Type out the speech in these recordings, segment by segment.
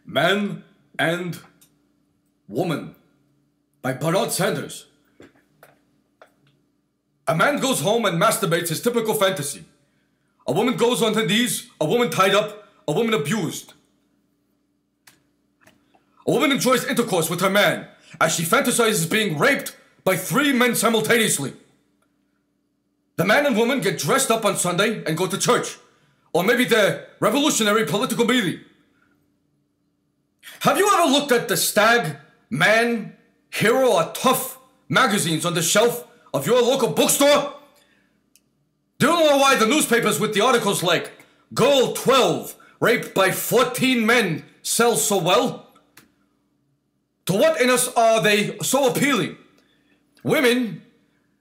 Man and Woman by Bernard Sanders. A man goes home and masturbates his typical fantasy. A woman goes on her knees, a woman tied up, a woman abused. A woman enjoys intercourse with her man as she fantasizes being raped by 3 men simultaneously. The man and woman get dressed up on Sunday and go to church, or maybe their revolutionary political meeting. Have you ever looked at the Stag, Man, Hero, or Tough magazines on the shelf of your local bookstore? Do you know why the newspapers with the articles like Girl 12 raped by 14 men sell so well? To what in us are they so appealing? Women,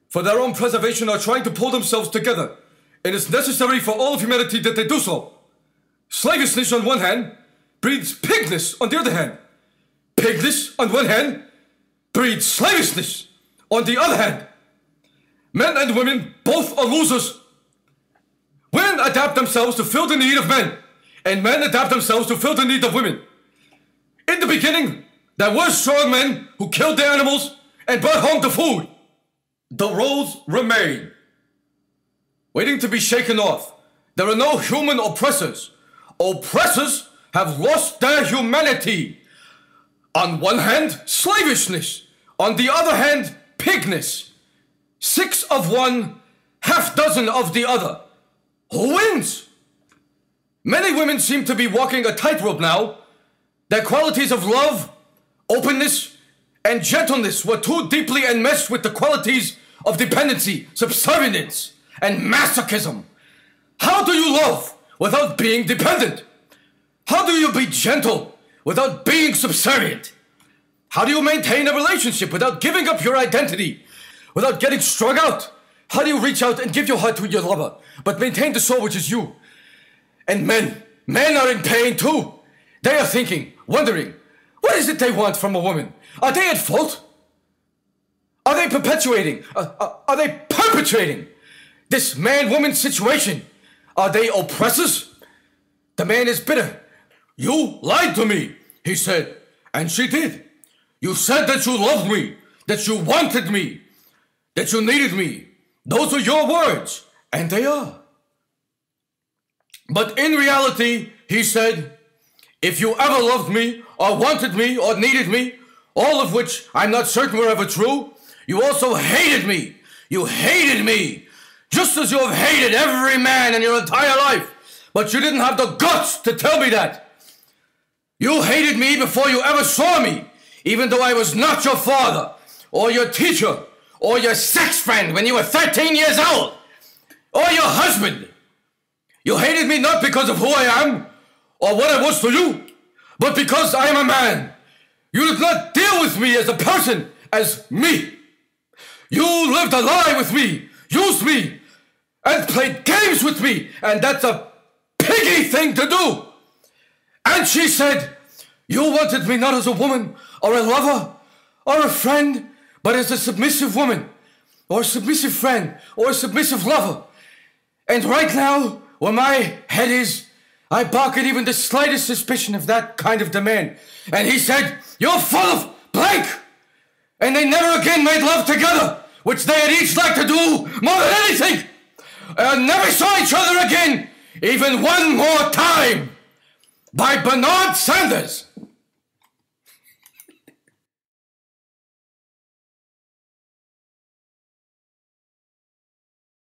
for their own preservation, are trying to pull themselves together, and it's necessary for all of humanity that they do so. Slavishness on one hand breeds pigness on the other hand. Pigness on one hand breeds slavishness on the other hand. Men and women both are losers. Women adapt themselves to fill the need of men, and men adapt themselves to fill the need of women. In the beginning, there were strong men who killed their animals and brought home the food. The roles remain, waiting to be shaken off. There are no human oppressors. Oppressors have lost their humanity. On one hand, slavishness. On the other hand, pigness. 6 of one, half dozen of the other. Who wins? Many women seem to be walking a tightrope now. Their qualities of love, openness, and gentleness were too deeply enmeshed with the qualities of dependency, subservience, and masochism. How do you love without being dependent? How do you be gentle without being subservient? How do you maintain a relationship without giving up your identity, without getting strung out? How do you reach out and give your heart to your lover, but maintain the soul which is you? And men are in pain too. They are thinking, wondering, what is it they want from a woman? Are they at fault? Are they perpetuating? Are they perpetrating this man-woman situation? Are they oppressors? The man is bitter. You lied to me, he said, and she did. You said that you loved me, that you wanted me, that you needed me. Those are your words, and they are. But in reality, he said, if you ever loved me, or wanted me, or needed me, all of which I'm not certain were ever true, you also hated me. You hated me, just as you have hated every man in your entire life. But you didn't have the guts to tell me that. You hated me before you ever saw me, even though I was not your father, or your teacher, or your sex friend when you were 13 years old, or your husband. You hated me not because of who I am, or what I was to you, but because I am a man. You did not deal with me as a person, as me. You lived a lie with me, used me, and played games with me, and that's a piggy thing to do. And she said, you wanted me not as a woman, or a lover, or a friend, but as a submissive woman, or a submissive friend, or a submissive lover. And right now, where my head is, I balk at even the slightest suspicion of that kind of demand. And he said, you're full of blank! And they never again made love together, which they had each liked to do more than anything. And never saw each other again, even one more time. By Bernard Sanders.